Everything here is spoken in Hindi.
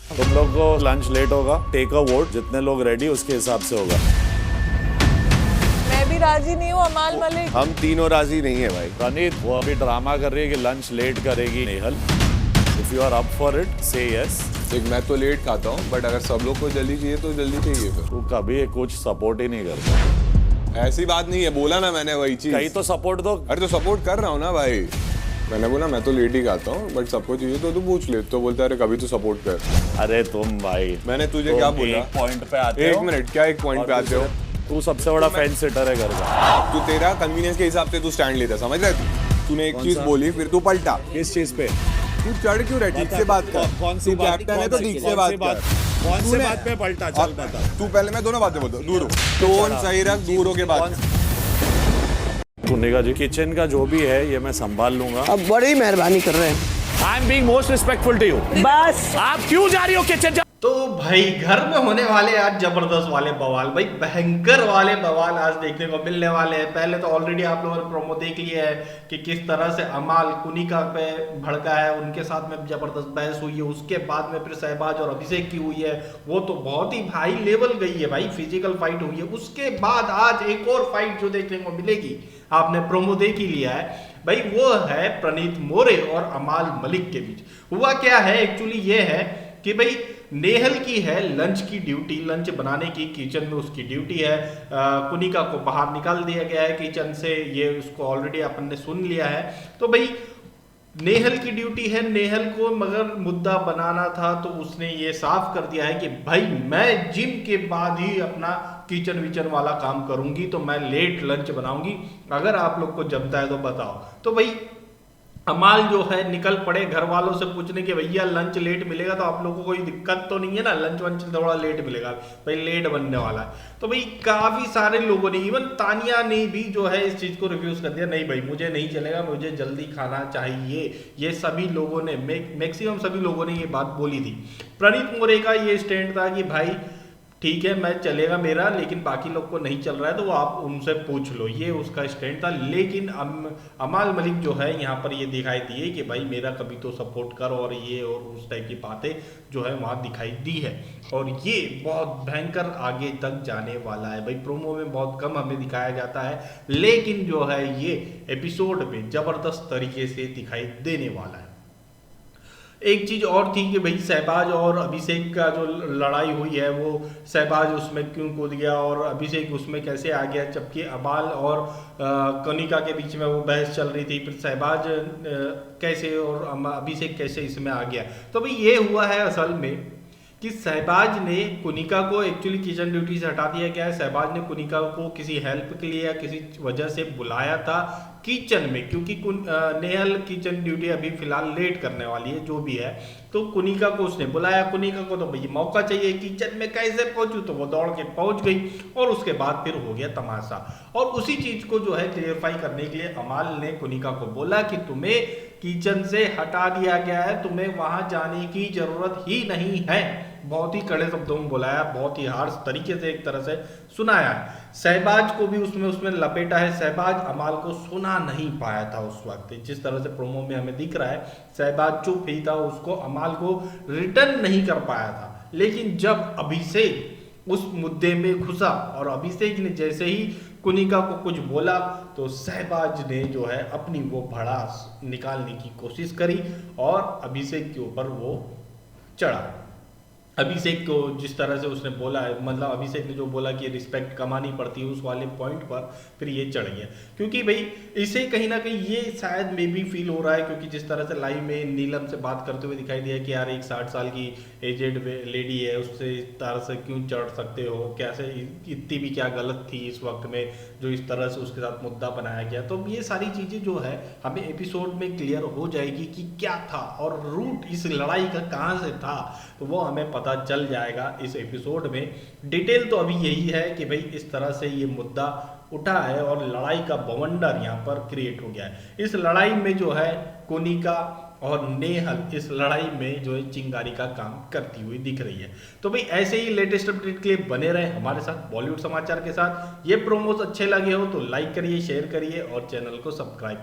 तुम लोग को लंच लेट होगा, टेक अ वोट, जितने लोग रेडी उसके हिसाब से होगा। मैं भी राजी नहीं हूँ अमाल मलिक। हम तीनों राजी नहीं है भाई। प्रणीत वो अभी ड्रामा कर रही है कि लंच लेट करेगी Nehal. If you are up for it say yes. देख मैं तो लेट खाता हूँ, बट अगर सब लोग को जल्दी चाहिए तो जल्दी चाहिए फिर। तू कभी कुछ सपोर्ट ही नहीं करता। ऐसी बात नहीं है, बोला ना मैंने वही चीज। कहीं तो सपोर्ट दो। अरे तो सपोर्ट कर रहा हूँ ना भाई। मैंने बोला मैं तो लेट ही खाता हूँ, बट सबको चाहिए तो तू पूछ ले। तो बोलता है अरे कभी तो सपोर्ट कर। अरे तुम भाई, मैंने तुझे क्या बोला? एक पॉइंट पे आते हो। एक मिनट, क्या एक पॉइंट पे आते हो? तू सबसे बड़ा फेंस सिटर है घर का। तू तेरा कन्वीनियंस के हिसाब से तू स्टैंड लेता है, समझ रहा है? तूने एक चीज बोली, फिर तू पलटा। किस चीज पे? तू चढ़ क्यों रहा है? ठीक से बात कर। कौन सी तू कैप्टन है तो ठीक से बात कर। कौन सी बात पे पलटा? चल बता। तू पहले, मैं दोनों बातें बोलता हूँ, दूर हो। टोन सही रख, दूर हो के बात कर। सुनेगा जी, किचन का जो भी है ये मैं संभाल लूंगा। अब बड़ी मेहरबानी कर रहे हैं। I am being most respectful to you. बस आप क्यों जा रही हो किचन? तो भाई घर में होने वाले आज जबरदस्त वाले बवाल, भाई भयंकर वाले बवाल आज देखने को मिलने वाले हैं। पहले तो ऑलरेडी आप लोगों ने प्रोमो देख लिया है कि किस तरह से अमाल कुनिका पे भड़का है, उनके साथ में जबरदस्त बहस हुई है। उसके बाद में फिर सहबाज और अभिषेक की हुई है, वो तो बहुत ही हाई लेवल गई है भाई, फिजिकल फाइट हुई है। उसके बाद आज एक और फाइट जो देखने को मिलेगी, आपने प्रोमो देख ही लिया है भाई, वो है प्रणीत मोरे और अमाल मलिक के बीच। हुआ क्या है एक्चुअली, ये है कि भाई नेहल की है लंच की ड्यूटी, लंच बनाने की किचन में उसकी ड्यूटी है। कुनिका को बाहर निकाल दिया गया है किचन से, ये उसको ऑलरेडी अपन ने सुन लिया है। तो भाई नेहल की ड्यूटी है, नेहल को मगर मुद्दा बनाना था, तो उसने ये साफ कर दिया है कि भाई मैं जिम के बाद ही अपना किचन विचन वाला काम करूंगी, तो मैं लेट लंच बनाऊंगी, अगर आप लोग को जमता है तो बताओ। तो भाई अमाल जो है निकल पड़े घर वालों से पूछने के भैया लंच लेट मिलेगा तो आप लोगों को कोई दिक्कत तो नहीं है ना, लंच वंच थोड़ा लेट मिलेगा भाई, लेट बनने वाला है। तो भाई काफी सारे लोगों ने, इवन तानिया ने भी जो है इस चीज को रिफ्यूज कर दिया, नहीं भाई मुझे नहीं चलेगा, मुझे जल्दी खाना चाहिए। ये सभी लोगों ने, मैक्सिमम सभी लोगों ने ये बात बोली थी। प्रणीत मोरे का ये स्टैंड था कि भाई ठीक है मैं चलेगा मेरा, लेकिन बाकी लोग को नहीं चल रहा है तो वो आप उनसे पूछ लो, ये उसका स्टैंड था। लेकिन अमाल मलिक जो है यहाँ पर ये दिखाई दिए कि भाई मेरा कभी तो सपोर्ट कर, और ये और उस टाइप की बातें जो है वहाँ दिखाई दी है, और ये बहुत भयंकर आगे तक जाने वाला है भाई। प्रोमो में बहुत कम हमें दिखाया जाता है, लेकिन जो है ये एपिसोड में जबरदस्त तरीके से दिखाई देने वाला है। एक चीज और थी कि भाई सहबाज और अभिषेक का जो लड़ाई हुई है, वो सहबाज उसमें क्यों कूद गया और अभिषेक उसमें कैसे आ गया, जबकि अमाल और कनिका के बीच में वो बहस चल रही थी, फिर सहबाज कैसे और अभिषेक कैसे इसमें आ गया। तो भाई ये हुआ है असल में कि सहबाज ने कुनिका को एक्चुअली किचन ड्यूटी से हटा दिया गया है। सहबाज ने कुनिका को किसी हेल्प के लिए या किसी वजह से बुलाया था किचन में, क्योंकि नेहल किचन ड्यूटी अभी फिलहाल लेट करने वाली है जो भी है, तो कुनिका को उसने बुलाया। कुनिका को तो भाई मौका चाहिए, किचन में कैसे पहुंचू, तो वो दौड़ के पहुंच गई, और उसके बाद फिर हो गया तमाशा। और उसी चीज को जो है क्लियरफाई करने के लिए अमाल ने कुनिका को बोला कि तुम्हें किचन से हटा दिया गया है, तुम्हें वहां जाने की जरूरत ही नहीं है। बहुत ही कड़े शब्दों में बुलाया, बहुत ही हार्श तरीके से एक तरह से सुनाया है। सहबाज को भी उसमें लपेटा है। सहबाज अमाल को सुना नहीं पाया था उस वक्त, जिस तरह से प्रोमो में हमें दिख रहा है सहबाज चुप ही था, उसको अमाल को रिटर्न नहीं कर पाया था। लेकिन जब अभिषेक उस मुद्दे में घुसा और अभिषेक ने जैसे ही कुनिका को कुछ बोला, तो सहबाज ने जो है अपनी वो भड़ास निकालने की कोशिश करी और अभिषेक के ऊपर वो चढ़ा। अभिषेक को जिस तरह से उसने बोला है, मतलब अभिषेक ने जो बोला कि रिस्पेक्ट कमानी पड़ती है, उस वाले पॉइंट पर फिर ये चढ़ गया। क्योंकि भाई इसे कहीं ना कहीं ये शायद मे भी फील हो रहा है, क्योंकि जिस तरह से लाइव में नीलम से बात करते हुए दिखाई दिया कि यार एक 60 साल की एजेड लेडी है, उससे इस तरह से क्यों चढ़ सकते हो, कैसे इतनी भी क्या गलत थी इस वक्त में जो इस तरह से उसके साथ मुद्दा बनाया गया। तो ये सारी चीज़ें जो है हमें एपिसोड में क्लियर हो जाएगी कि क्या था और रूट इस लड़ाई का कहाँ से था, तो वो हमें पता चल जाएगा इस एपिसोड में। डिटेल तो अभी यही है कि भाई इस तरह से ये मुद्दा उठा है और लड़ाई का बवंडर यहाँ पर क्रिएट हो गया है। इस लड़ाई में जो है कुनिका और नेहल इस लड़ाई में जो है चिंगारी का काम करती हुई दिख रही है। तो भाई ऐसे ही लेटेस्ट अपडेट के लिए बने रहे हमारे साथ बॉलीवुड समाचार के साथ। ये प्रोमोस अच्छे लगे हो तो लाइक करिए, शेयर करिए और चैनल को सब्सक्राइब